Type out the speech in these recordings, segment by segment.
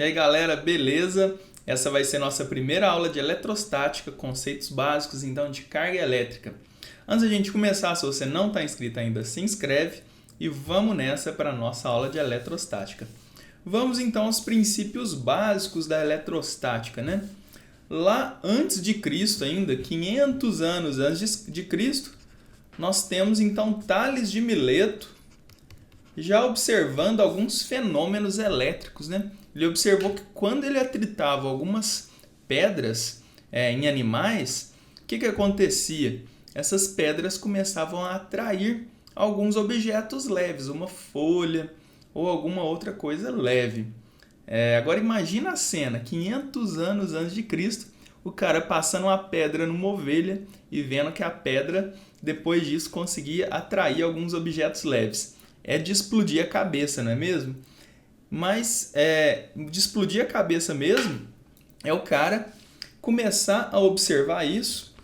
E aí galera, beleza? Essa vai ser nossa primeira aula de eletrostática, conceitos básicos então de carga elétrica. Antes da gente começar, se você não está inscrito ainda, se inscreve e vamos nessa para a nossa aula de eletrostática. Vamos então aos princípios básicos da eletrostática, né? Lá antes de Cristo ainda, 500 anos antes de Cristo, nós temos então Tales de Mileto já observando alguns fenômenos elétricos, né? Ele observou que quando ele atritava algumas pedras em animais, o que acontecia? Essas pedras começavam a atrair alguns objetos leves, uma folha ou alguma outra coisa leve. Agora imagina a cena, 500 anos antes de Cristo, o cara passando uma pedra numa ovelha e vendo que a pedra, depois disso, conseguia atrair alguns objetos leves. É de explodir a cabeça, não é mesmo? Mas de explodir a cabeça mesmo é o cara começar a observar isso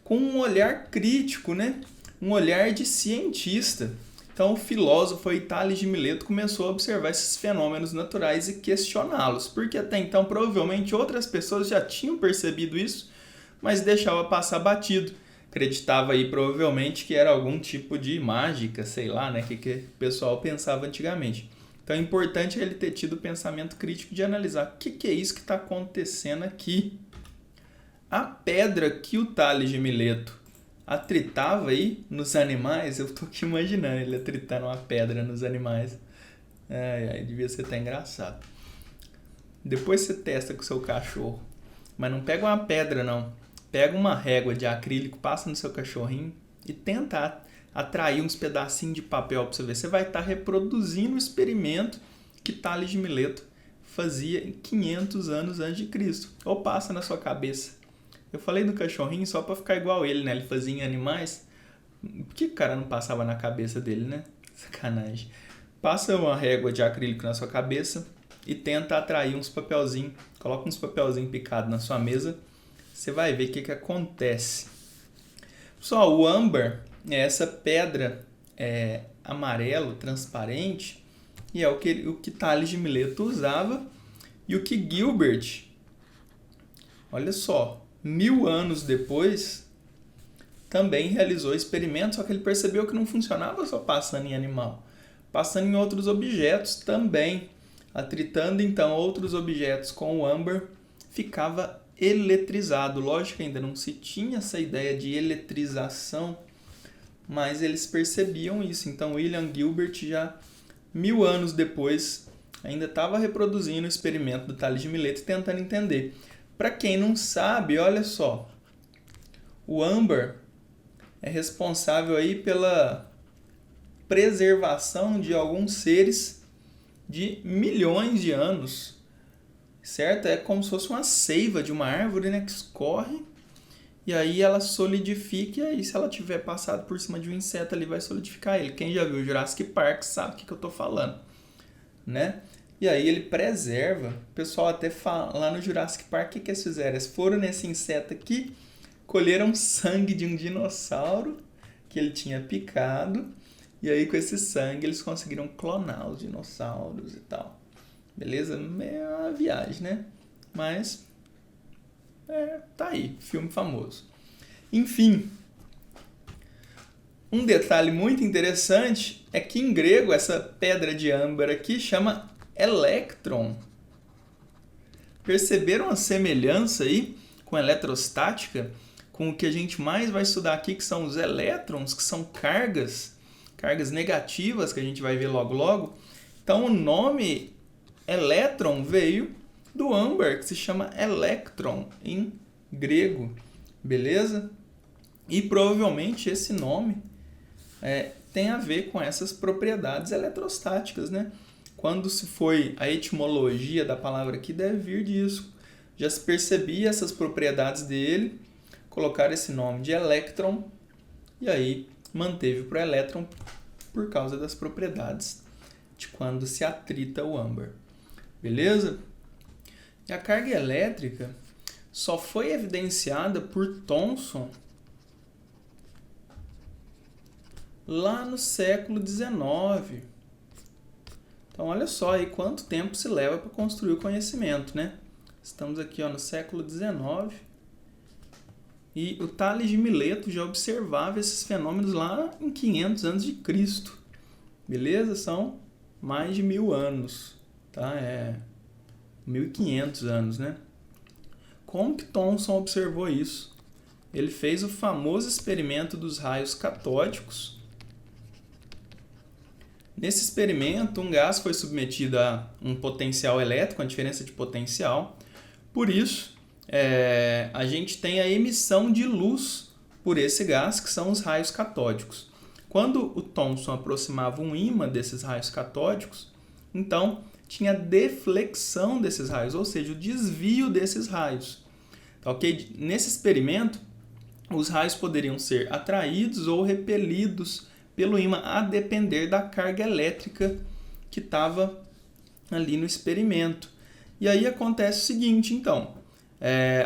com um olhar crítico, né? Um olhar de cientista. Então o filósofo Tales de Mileto começou a observar esses fenômenos naturais e questioná-los, porque até então provavelmente outras pessoas já tinham percebido isso, mas deixava passar batido. Acreditava aí provavelmente que era algum tipo de mágica, sei lá, né, que o pessoal pensava antigamente. Então é importante ele ter tido o pensamento crítico de analisar o que é isso que está acontecendo aqui. A pedra que o Tales de Mileto atritava aí nos animais, eu estou aqui imaginando ele atritando uma pedra nos animais. Devia ser até engraçado. Depois você testa com o seu cachorro, mas não pega uma pedra não. Pega uma régua de acrílico, passa no seu cachorrinho e tenta atrair uns pedacinhos de papel para você ver. Você vai estar reproduzindo o experimento que Tales de Mileto fazia em 500 anos antes de Cristo. Ou passa na sua cabeça. Eu falei do cachorrinho só para ficar igual ele, né? Ele fazia em animais. Por que o cara não passava na cabeça dele, né? Sacanagem. Passa uma régua de acrílico na sua cabeça e tenta atrair uns papelzinhos. Coloca uns papelzinhos picados na sua mesa. Você vai ver o que acontece. Pessoal, o âmbar é essa pedra amarelo, transparente, e é o que Tales de Mileto usava e o que Gilbert, olha só, 1000 anos depois, também realizou experimento, só que ele percebeu que não funcionava só passando em animal, passando em outros objetos também. Atritando então outros objetos com o âmbar, ficava eletrizado. Lógico que ainda não se tinha essa ideia de eletrização, mas eles percebiam isso. Então William Gilbert já 1000 anos depois ainda estava reproduzindo o experimento do Tales de Mileto e tentando entender. Para quem não sabe, olha só, o âmbar é responsável aí pela preservação de alguns seres de milhões de anos. Certo? É como se fosse uma seiva de uma árvore, né, que escorre e aí ela solidifica, e aí se ela tiver passado por cima de um inseto ali vai solidificar ele. Quem já viu Jurassic Park sabe o que eu estou falando, né? E aí ele preserva. O pessoal até fala lá no Jurassic Park, o que eles fizeram? Eles foram nesse inseto aqui, colheram sangue de um dinossauro que ele tinha picado, e aí com esse sangue eles conseguiram clonar os dinossauros e tal. Beleza? É uma viagem, né? Mas tá aí, filme famoso. Enfim, um detalhe muito interessante é que em grego essa pedra de âmbar aqui chama elétron. Perceberam a semelhança aí com eletrostática? Com o que a gente mais vai estudar aqui, que são os elétrons, que são cargas negativas, que a gente vai ver logo logo. Então o nome elétron veio do âmbar, que se chama electron em grego, beleza? E provavelmente esse nome tem a ver com essas propriedades eletrostáticas, né? Quando se foi a etimologia da palavra aqui, deve vir disso. Já se percebia essas propriedades dele, colocaram esse nome de electron e aí manteve para o elétron por causa das propriedades de quando se atrita o âmbar. Beleza? E a carga elétrica só foi evidenciada por Thomson lá no século XIX. Então, olha só aí quanto tempo se leva para construir o conhecimento, né? Estamos aqui no século XIX e o Tales de Mileto já observava esses fenômenos lá em 500 anos de Cristo. Beleza? São mais de 1000 anos, tá? 1500 anos, né? Como que Thomson observou isso? Ele fez o famoso experimento dos raios catódicos. Nesse experimento, um gás foi submetido a um potencial elétrico, uma diferença de potencial. Por isso, a gente tem a emissão de luz por esse gás, que são os raios catódicos. Quando o Thomson aproximava um ímã desses raios catódicos, então tinha deflexão desses raios, ou seja, o desvio desses raios. Tá, ok? Nesse experimento, os raios poderiam ser atraídos ou repelidos pelo ímã, a depender da carga elétrica que estava ali no experimento. E aí acontece o seguinte, então,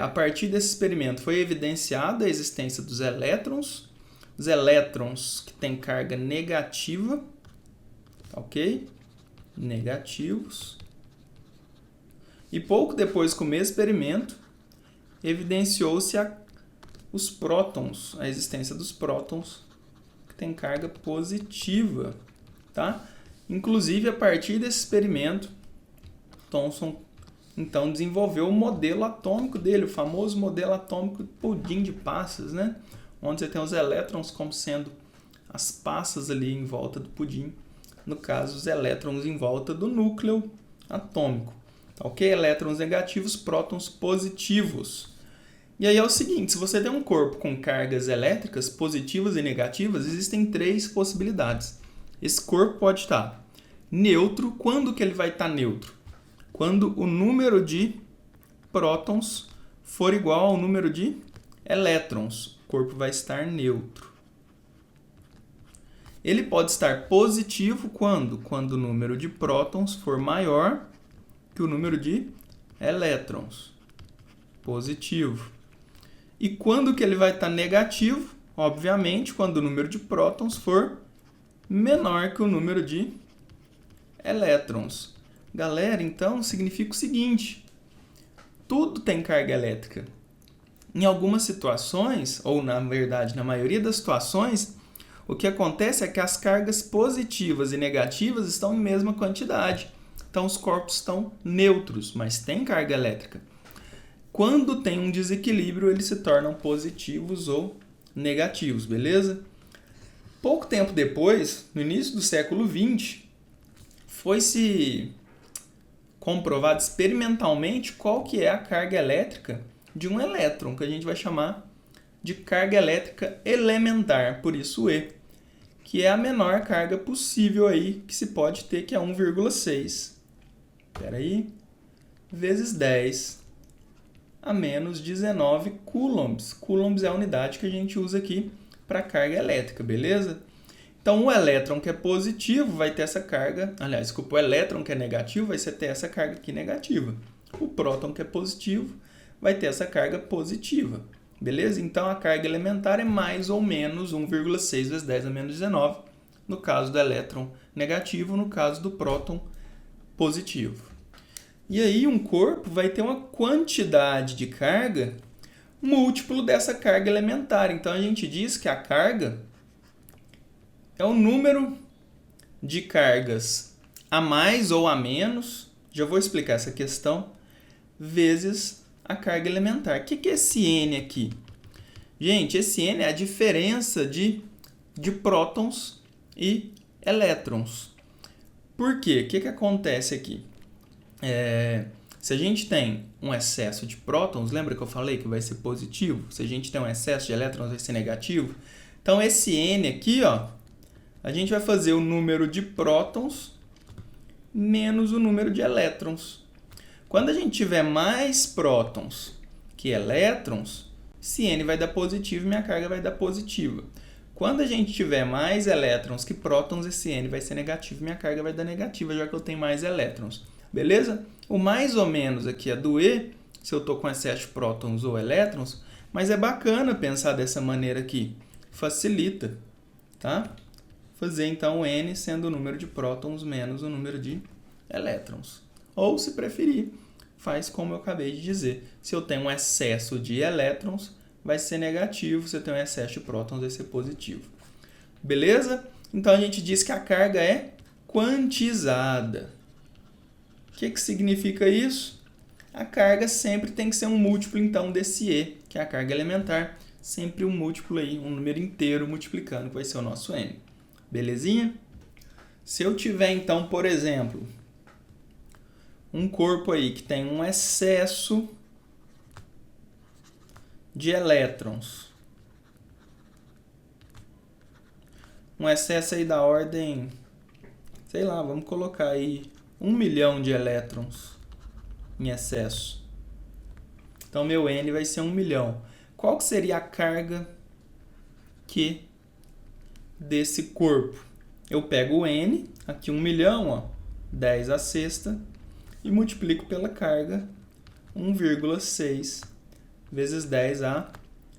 a partir desse experimento foi evidenciada a existência dos elétrons, os elétrons que têm carga negativa, ok? Negativos. E pouco depois, com o mesmo experimento, evidenciou-se os prótons, a existência dos prótons que têm carga positiva, tá? Inclusive, a partir desse experimento, Thomson então desenvolveu o modelo atômico dele, o famoso modelo atômico pudim de passas, né? Onde você tem os elétrons como sendo as passas ali em volta do pudim. No caso, os elétrons em volta do núcleo atômico. Tá, ok? Elétrons negativos, prótons positivos. E aí é o seguinte, se você tem um corpo com cargas elétricas positivas e negativas, existem 3 possibilidades. Esse corpo pode estar neutro. Quando que ele vai estar neutro? Quando o número de prótons for igual ao número de elétrons, o corpo vai estar neutro. Ele pode estar positivo quando? Quando o número de prótons for maior que o número de elétrons. Positivo. E quando que ele vai estar negativo? Obviamente, quando o número de prótons for menor que o número de elétrons. Galera, então significa o seguinte: tudo tem carga elétrica. Em algumas situações, ou na verdade, na maioria das situações, o que acontece é que as cargas positivas e negativas estão em mesma quantidade. Então, os corpos estão neutros, mas tem carga elétrica. Quando tem um desequilíbrio, eles se tornam positivos ou negativos, beleza? Pouco tempo depois, no início do século XX, foi-se comprovado experimentalmente qual que é a carga elétrica de um elétron, que a gente vai chamar de carga elétrica elementar, por isso E, que é a menor carga possível aí que se pode ter, que é 1,6. Espera aí, vezes 10 a menos 19 coulombs. Coulombs é a unidade que a gente usa aqui para carga elétrica, beleza? Então, o elétron que é positivo vai ter essa carga, aliás, desculpa, o elétron que é negativo vai ter essa carga aqui negativa. O próton que é positivo vai ter essa carga positiva, beleza? Então, a carga elementar é mais ou menos 1,6 vezes 10 a menos 19, no caso do elétron negativo, no caso do próton positivo. E aí, um corpo vai ter uma quantidade de carga múltiplo dessa carga elementar. Então, a gente diz que a carga é o número de cargas a mais ou a menos, já vou explicar essa questão, vezes a carga elementar. O que é esse N aqui? Gente, esse N é a diferença de prótons e elétrons. Por quê? O que acontece aqui? Se a gente tem um excesso de prótons, lembra que eu falei que vai ser positivo? Se a gente tem um excesso de elétrons, vai ser negativo. Então, esse N aqui, ó, a gente vai fazer o número de prótons menos o número de elétrons. Quando a gente tiver mais prótons que elétrons, esse N vai dar positivo e minha carga vai dar positiva. Quando a gente tiver mais elétrons que prótons, esse N vai ser negativo e minha carga vai dar negativa, já que eu tenho mais elétrons. Beleza? O mais ou menos aqui é do E, se eu estou com excesso de prótons ou elétrons, mas é bacana pensar dessa maneira aqui. Facilita, tá? Fazer então o N sendo o número de prótons menos o número de elétrons. Ou, se preferir, faz como eu acabei de dizer. Se eu tenho um excesso de elétrons, vai ser negativo. Se eu tenho um excesso de prótons, vai ser positivo. Beleza? Então, a gente diz que a carga é quantizada. O que significa isso? A carga sempre tem que ser um múltiplo, então, desse E, que é a carga elementar. Sempre um múltiplo aí, um número inteiro multiplicando, que vai ser o nosso N. Belezinha? Se eu tiver, então, por exemplo, um corpo aí que tem um excesso de elétrons. Um excesso aí da ordem, sei lá, vamos colocar aí 1 milhão de elétrons em excesso. Então, meu N vai ser 1 milhão. Qual que seria a carga Q desse corpo? Eu pego o N, aqui 1 milhão, ó, 10 à sexta, e multiplico pela carga 1,6 vezes 10 a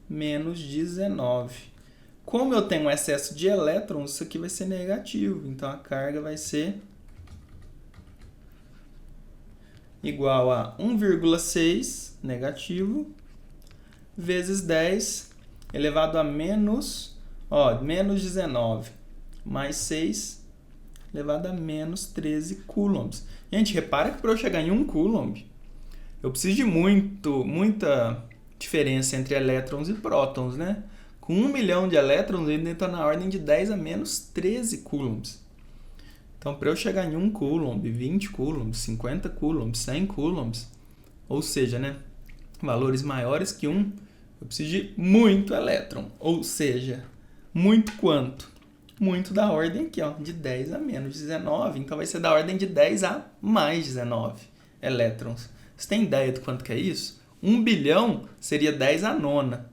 menos 19. Como eu tenho um excesso de elétrons, isso aqui vai ser negativo. Então, a carga vai ser igual a 1,6 negativo vezes 10 elevado a menos 19 mais 6 elevado a menos 13 coulombs. Gente, repara que para eu chegar em 1 coulomb, eu preciso de muita diferença entre elétrons e prótons, né? Com 1 milhão de elétrons, ele está na ordem de 10 a menos 13 coulombs. Então, para eu chegar em 1 coulomb, 20 coulombs, 50 coulombs, 100 coulombs, ou seja, né, valores maiores que 1, eu preciso de muito elétron. Ou seja, muito quanto? Muito da ordem aqui, ó, de 10 a menos 19. Então, vai ser da ordem de 10 a mais 19 elétrons. Você tem ideia do quanto que é isso? 1 bilhão seria 10 a nona.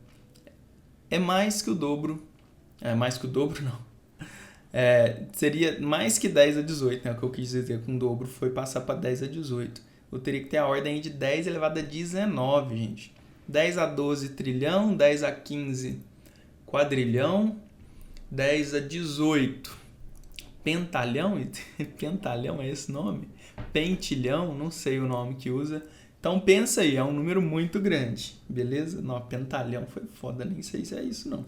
É mais que o dobro. É mais que o dobro, não. Seria mais que 10 a 18, né? O que eu quis dizer com o dobro foi passar para 10 a 18. Eu teria que ter a ordem de 10 elevado a 19, gente. 10 a 12 trilhão, 10 a 15 quadrilhão, 10 a 18 pentalhão, pentalhão é esse nome? Pentilhão, não sei o nome que usa. Então pensa aí, é um número muito grande, beleza? Não, pentalhão foi foda, nem sei se é isso não.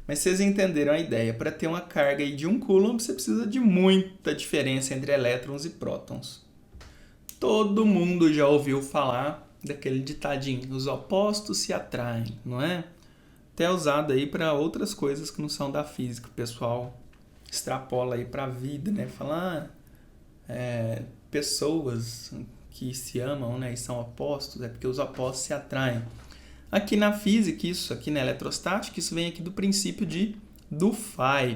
Mas vocês entenderam a ideia. Para ter uma carga aí de 1 coulomb, você precisa de muita diferença entre elétrons e prótons. Todo mundo já ouviu falar daquele ditadinho, os opostos se atraem, não é? Até usado aí para outras coisas que não são da física. O pessoal extrapola aí para a vida, né? Falar pessoas que se amam, né, e são opostos, é porque os opostos se atraem. Aqui na física, aqui na eletrostática, isso vem aqui do princípio de Dufay.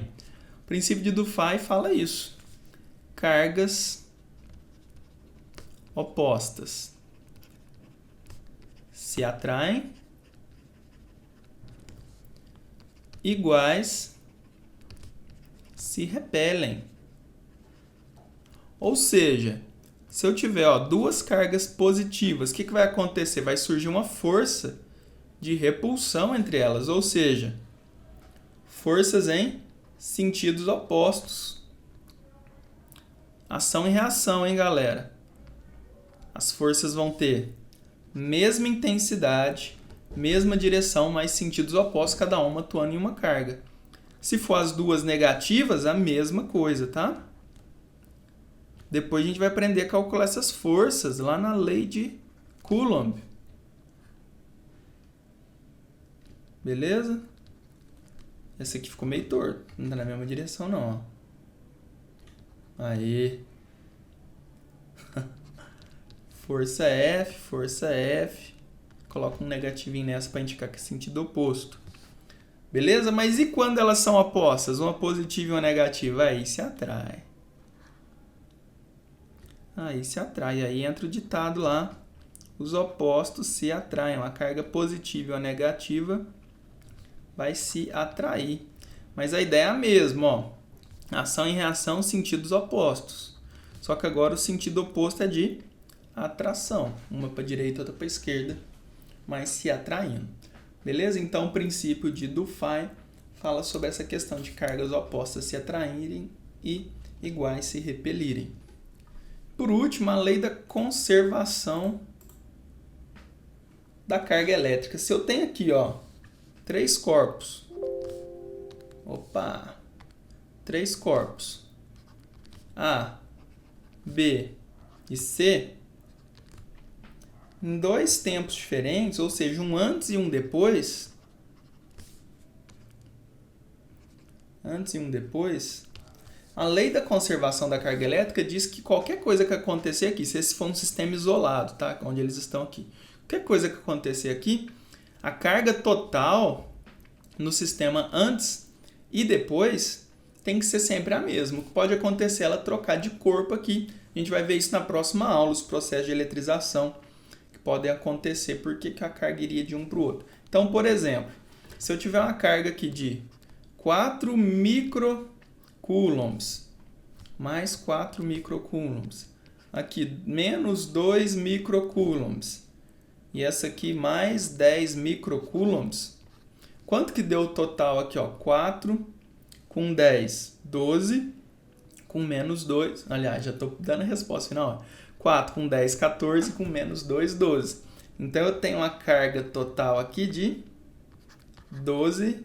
O princípio de Dufay fala isso. Cargas opostas se atraem, iguais se repelem. Ou seja, se eu tiver duas cargas positivas, o que vai acontecer? Vai surgir uma força de repulsão entre elas, ou seja, forças em sentidos opostos. Ação e reação, hein, galera? As forças vão ter mesma intensidade, mesma direção, mas sentidos opostos, cada uma atuando em uma carga. Se for as duas negativas, a mesma coisa, tá? Depois a gente vai aprender a calcular essas forças lá na lei de Coulomb. Beleza? Esse aqui ficou meio torto. Não tá na mesma direção, não. Ó. Aí. Força F. Coloca um negativinho nessa para indicar que é sentido oposto. Beleza? Mas e quando elas são opostas? Uma positiva e uma negativa? Aí se atrai. Aí entra o ditado lá. Os opostos se atraem. Uma carga positiva e uma negativa vai se atrair. Mas a ideia é a mesma, ó. Ação e reação, sentidos opostos. Só que agora o sentido oposto é de atração. Uma para a direita, outra para a esquerda, mas se atraindo. Beleza? Então, o princípio de Dufay fala sobre essa questão de cargas opostas se atraírem e iguais se repelirem. por último, a lei da conservação da carga elétrica. Se eu tenho aqui, ó, 3 corpos. Opa! 3 corpos. A, B e C. Em 2 tempos diferentes, ou seja, um antes e um depois. Antes e um depois. A lei da conservação da carga elétrica diz que qualquer coisa que acontecer aqui, se esse for um sistema isolado, tá? Onde eles estão aqui. Qualquer coisa que acontecer aqui, a carga total no sistema antes e depois tem que ser sempre a mesma. O que pode acontecer é ela trocar de corpo aqui. A gente vai ver isso na próxima aula, os processos de eletrização que podem acontecer, porque a carga iria de um para o outro. Então, por exemplo, se eu tiver uma carga aqui de 4 microcoulombs, mais 4 microcoulombs, aqui menos 2 microcoulombs, e essa aqui mais 10 microcoulombs, quanto que deu o total aqui? Ó? 4 com 10, 12, com menos 2, aliás, já estou dando a resposta final. Ó. 4 com 10, 14, com menos 2, 12. Então, eu tenho uma carga total aqui de 12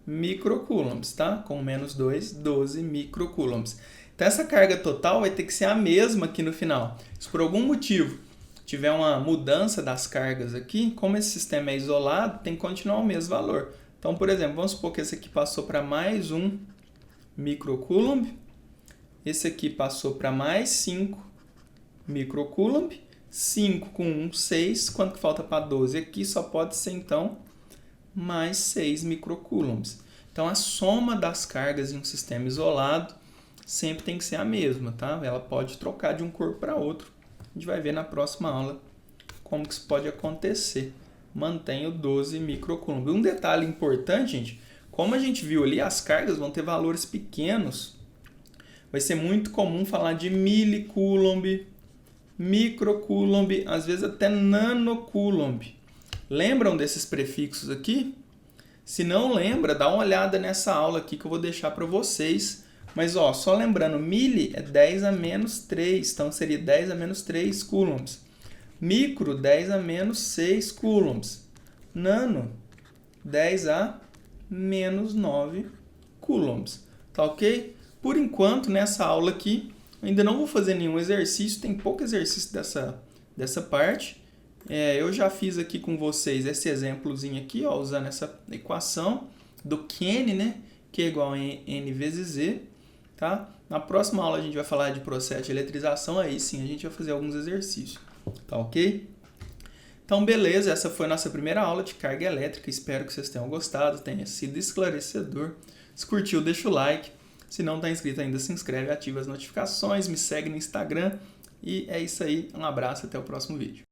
microcoulombs, tá? Com menos 2, 12 microcoulombs. Então, essa carga total vai ter que ser a mesma aqui no final. Se por algum motivo tiver uma mudança das cargas aqui, como esse sistema é isolado, tem que continuar o mesmo valor. Então, por exemplo, vamos supor que esse aqui passou para mais 1 microcoulomb, esse aqui passou para mais 5 microcoulomb, 5 com 1, 6, quanto que falta para 12? Aqui só pode ser, então, mais 6 microcoulombs. Então, a soma das cargas em um sistema isolado sempre tem que ser a mesma, tá? Ela pode trocar de um corpo para outro. A gente vai ver na próxima aula como que isso pode acontecer. Mantenho 12 microcoulomb. Um detalhe importante, gente, como a gente viu ali, as cargas vão ter valores pequenos. Vai ser muito comum falar de milicoulomb, microcoulomb, às vezes até nanocoulomb. Lembram desses prefixos aqui? Se não lembra, dá uma olhada nessa aula aqui que eu vou deixar para vocês. Mas, ó, só lembrando, mili é 10 a menos 3, então seria 10 a menos 3 coulombs. Micro, 10 a menos 6 coulombs. Nano, 10 a menos 9 coulombs. Tá ok? Por enquanto, nessa aula aqui, eu ainda não vou fazer nenhum exercício, tem pouco exercício dessa parte. Eu já fiz aqui com vocês esse exemplozinho aqui, ó, usando essa equação do Q, né? Q é igual a N vezes Z. Tá? Na próxima aula a gente vai falar de processo de eletrização, aí sim a gente vai fazer alguns exercícios. Tá ok? Então, beleza, essa foi a nossa primeira aula de carga elétrica. Espero que vocês tenham gostado, tenha sido esclarecedor. Se curtiu, deixa o like. Se não está inscrito ainda, se inscreve, ativa as notificações, me segue no Instagram. E é isso aí, um abraço, até o próximo vídeo.